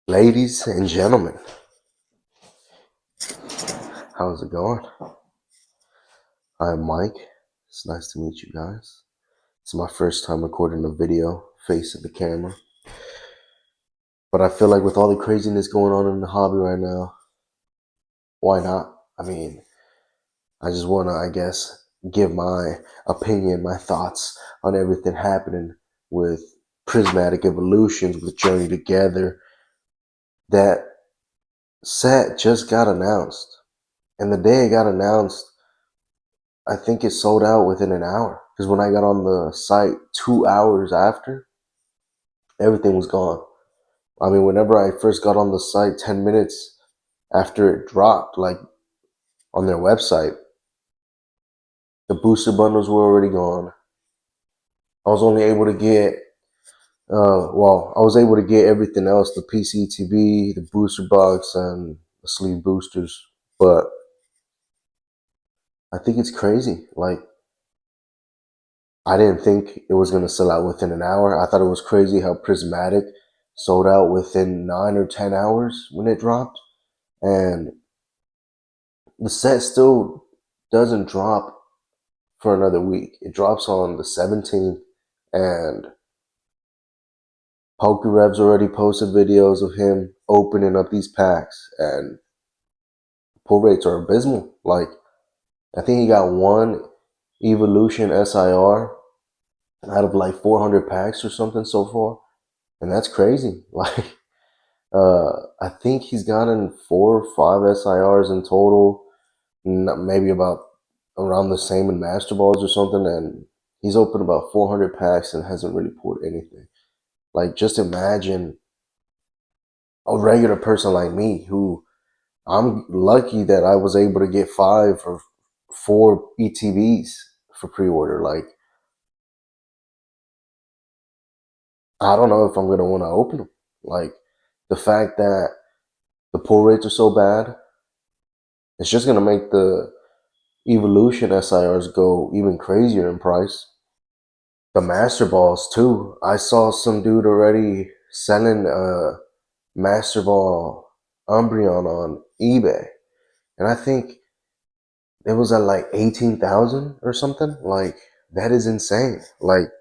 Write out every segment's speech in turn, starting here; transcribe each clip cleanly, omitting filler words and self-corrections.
Ladies and gentlemen, how's it going? I'm Mike. It's nice to meet you guys. It's my first time recording a video, face of the camera. But I feel like with all the craziness going on in the hobby right now, why not? I just want to, give my opinion, my thoughts on everything happening with Prismatic Evolutions, with Journey Together. That set just got announced. And the day it got announced, I think it sold out within an hour. Because when I got on the site 2 hours after, everything was gone. Whenever I first got on the site 10 minutes after it dropped, like on their website, the booster bundles were already gone. I was only able to get, I was able to get everything else, the PCTV, the booster box, and the sleeve boosters. But I think it's crazy. Like, I didn't think it was going to sell out within an hour. I thought it was crazy how Prismatic sold out within 9 or 10 hours when it dropped. And the set still doesn't drop for another week. It drops on the 17th, and Pokerev's already posted videos of him opening up these packs, and pull rates are abysmal. Like, I think he got one Evolution SIR out of like 400 packs or something so far. And that's crazy. Like, I think he's gotten 4 or 5 SIRs in total, maybe about around the same in Master Balls or something, and he's opened about 400 packs and hasn't really pulled anything. Like, just imagine a regular person like me, who I'm lucky that I was able to get 5 or 4 ETBs for pre-order. Like, I don't know if I'm going to want to open them. Like, the fact that the pull rates are so bad, it's just going to make the Evolution SIRs go even crazier in price. The Master Balls too. I saw some dude already selling a Master Ball Umbreon on eBay, and I think it was at like 18,000 or something. Like, that is insane. Like,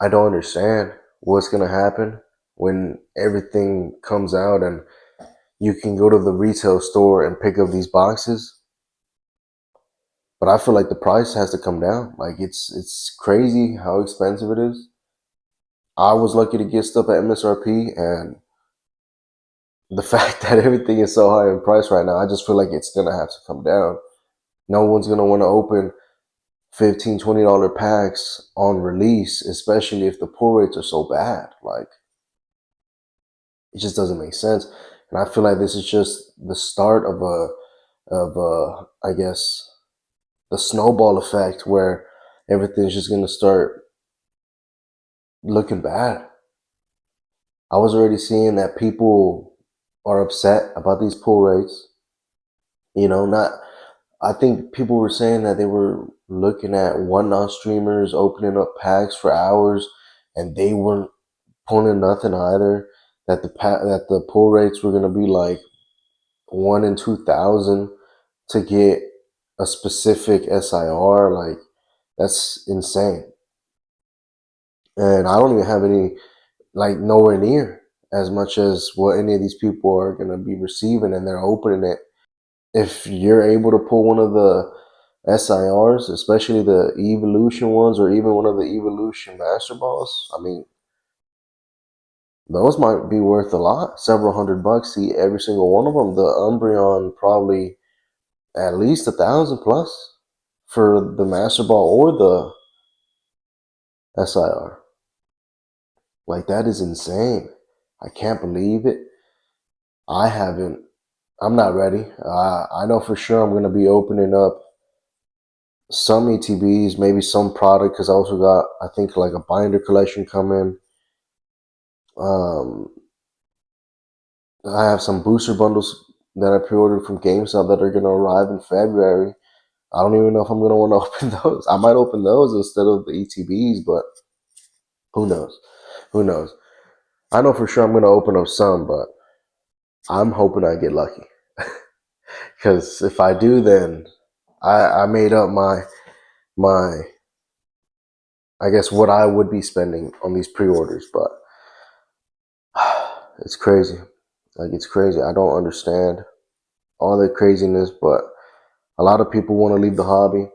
I don't understand what's gonna happen when everything comes out and you can go to the retail store and pick up these boxes. But I feel like the price has to come down. Like, it's crazy how expensive it is. I was lucky to get stuff at MSRP, and the fact that everything is so high in price right now, I just feel like it's gonna have to come down. No one's gonna want to open $15, $20 packs on release, especially if the pull rates are so bad. Like, it just doesn't make sense. And I feel like this is just the start of I guess, the snowball effect, where everything's just gonna start looking bad. I was already seeing that people are upset about these pull rates. Not. I think people were saying that they were looking at one-off streamers opening up packs for hours, and they weren't pulling nothing either. That the pull rates were gonna be like 1 in 2,000 to get a specific SIR. Like, that's insane. And I don't even have any, like, nowhere near as much as what any of these people are gonna be receiving, and they're opening it. If you're able to pull one of the SIRs, especially the Evolution ones, or even one of the Evolution Master Balls, those might be worth a lot, several $100. See every single one of them. The Umbreon probably at least 1,000 plus for the Master Ball or the SIR. Like, that is insane. I can't believe it. I'm not ready. I know for sure I'm going to be opening up some ETBs, maybe some product, because I also got, I think, like a binder collection coming. I have some booster bundles that I pre-ordered from GameStop that are going to arrive in February. I don't even know if I'm going to want to open those. I might open those instead of the ETBs, but who knows? Who knows? I know for sure I'm gonna open up some, but I'm hoping I get lucky. Because if I do, then I made up my I guess what I would be spending on these pre-orders. But it's crazy. Like, it's crazy. I don't understand all the craziness, but a lot of people want to leave the hobby,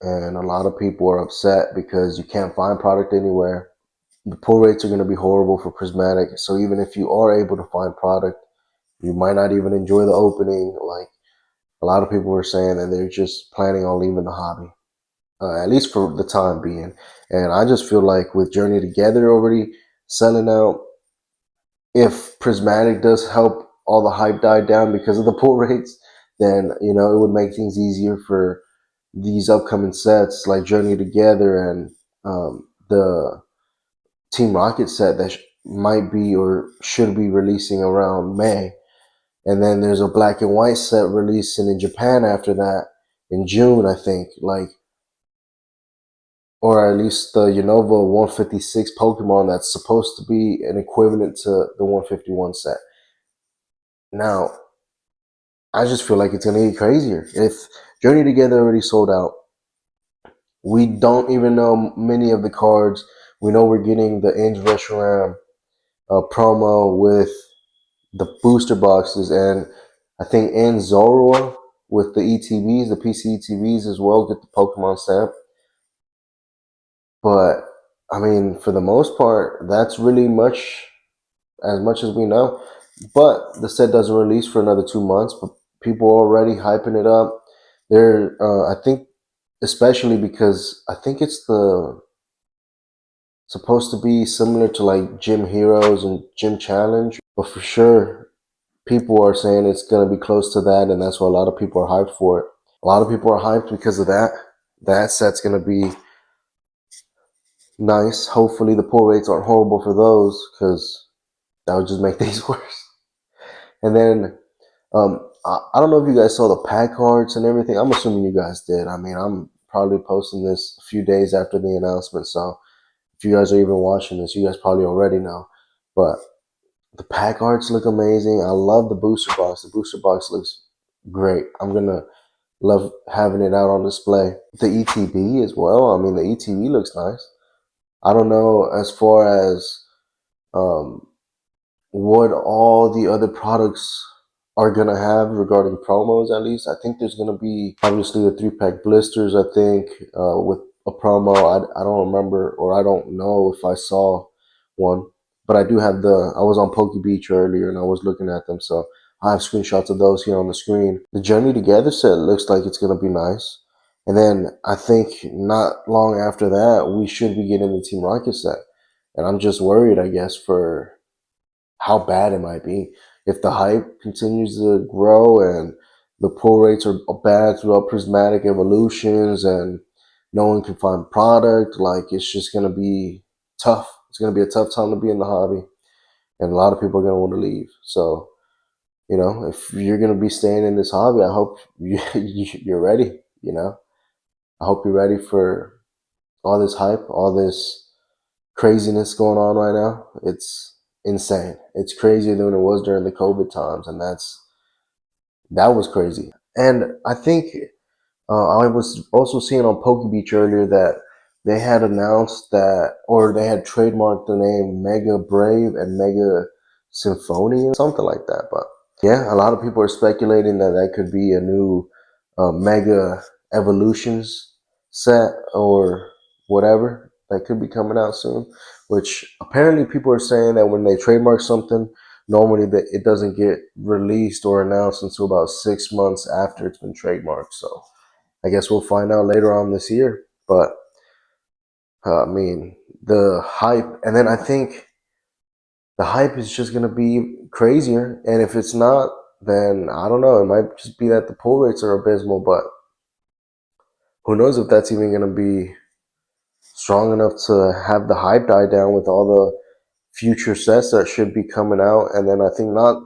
and a lot of people are upset because you can't find product anywhere. The pull rates are going to be horrible for Prismatic, so even if you are able to find product, you might not even enjoy the opening. Like, a lot of people are saying that they're just planning on leaving the hobby, at least for the time being. And I just feel like with Journey Together already selling out, if Prismatic does help all the hype die down because of the pull rates, then it would make things easier for these upcoming sets like Journey Together and the Team Rocket set that might be or should be releasing around May. And then there's a black and white set releasing in Japan after that in June, I think. Or at least the Unova 156 Pokemon that's supposed to be an equivalent to the 151 set. Now, I just feel like it's going to get crazier. If Journey Together already sold out, we don't even know many of the cards. We know we're getting the Inge Reshiram promo with the booster boxes, and I think in Zorua with the ETBs, the PC ETBs as well, get the Pokemon stamp. But I mean, for the most part, that's really as much as we know. But the set doesn't release for another 2 months, but people are already hyping it up. I think, especially because I think it's supposed to be similar to like Gym Heroes and Gym Challenge, but for sure people are saying it's going to be close to that, and that's why a lot of people are hyped for it. A lot of people are hyped because of that. That set's going to be nice. Hopefully the pull rates aren't horrible for those, because that would just make things worse. And then I don't know if you guys saw the pack cards and everything. I'm assuming you guys did. I mean, I'm probably posting this a few days after the announcement, so if you guys are even watching this, you guys probably already know. But the pack arts look amazing. I love the booster box. The booster box looks great. I'm gonna love having it out on display. The ETB as well. I mean, the ETB looks nice. I don't know as far as um, what all the other products are gonna have regarding promos. At least I think there's gonna be obviously the 3-pack blisters. I think with a promo. I don't remember, or I don't know if I saw one, but I do have I was on Poke Beach earlier and I was looking at them, so I have screenshots of those here on the screen. The Journey Together set looks like it's gonna be nice. And then I think not long after that, we should be getting the Team Rocket set. And I'm just worried, I guess, for how bad it might be. If the hype continues to grow and the pull rates are bad throughout Prismatic Evolutions and no one can find product, like, it's just going to be tough. It's going to be a tough time to be in the hobby, and a lot of people are going to want to leave. So, if you're going to be staying in this hobby, I hope you're ready. I hope you're ready for all this hype, all this craziness going on right now. It's insane. It's crazier than it was during the COVID times, and that was crazy. And I think I was also seeing on Poke Beach earlier that they had announced that, or they had trademarked the name Mega Brave and Mega Symphony, something like that. But yeah, a lot of people are speculating that that could be a new Mega Evolutions set or whatever that could be coming out soon. Which apparently people are saying that when they trademark something, normally that it doesn't get released or announced until about 6 months after it's been trademarked. So I guess we'll find out later on this year. But I mean, the hype, and then I think the hype is just going to be crazier. And if it's not, then I don't know. It might just be that the pull rates are abysmal, but who knows if that's even going to be strong enough to have the hype die down with all the future sets that should be coming out. And then I think not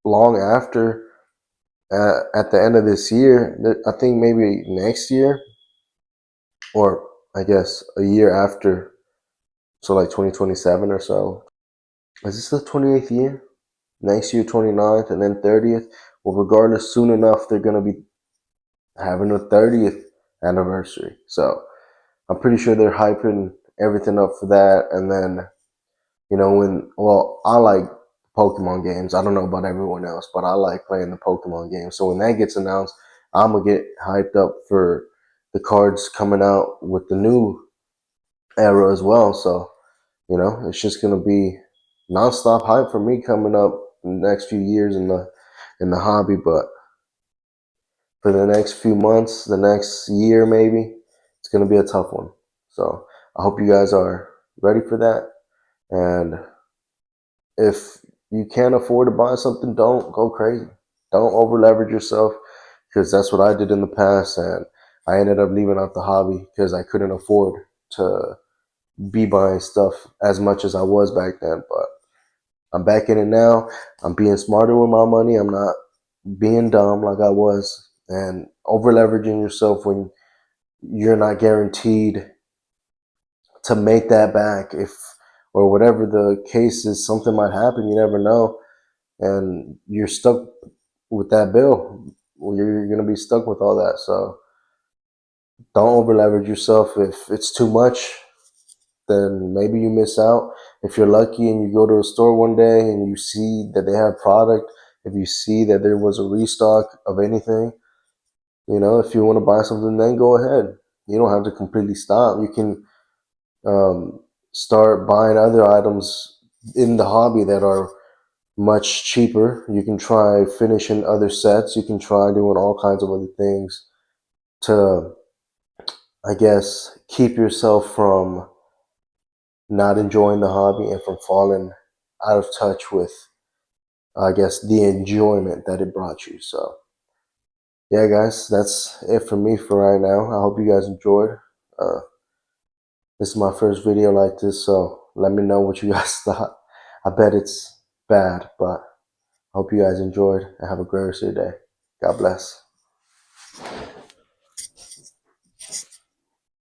long after, at the end of this year, I think maybe next year, or I guess a year after, so like 2027 or so, Is this the 28th year? Next year, 29th, and then 30th. Well, regardless, soon enough, they're going to be having a 30th anniversary. So I'm pretty sure they're hyping everything up for that. And then, well, I like Pokemon games. I don't know about everyone else, but I like playing the Pokemon games. So when that gets announced, I'm going to get hyped up for the cards coming out with the new era as well. So, it's just going to be nonstop hype for me coming up in the next few years in the hobby. But for the next few months, the next year maybe, it's going to be a tough one. So I hope you guys are ready for that. And if you can't afford to buy something, don't go crazy. Don't over leverage yourself, because that's what I did in the past. And I ended up leaving out the hobby because I couldn't afford to be buying stuff as much as I was back then. But I'm back in it now. I'm being smarter with my money. I'm not being dumb like I was, and over leveraging yourself when you're not guaranteed to make that back, if or whatever the case is, something might happen, you never know, and you're stuck with that bill. Well, you're going to be stuck with all that. So don't over leverage yourself. If it's too much, then maybe you miss out. If you're lucky and you go to a store one day and you see that they have product, if you see that there was a restock of anything, if you want to buy something, then go ahead. You don't have to completely stop. You can start buying other items in the hobby that are much cheaper. You can try finishing other sets. You can try doing all kinds of other things to, I guess, keep yourself from not enjoying the hobby and from falling out of touch with, I guess, the enjoyment that it brought you. So, yeah, guys, that's it for me for right now. I hope you guys enjoyed. Uh, this is my first video like this, so let me know what you guys thought. I bet it's bad, but I hope you guys enjoyed and have a great rest of your day. God bless.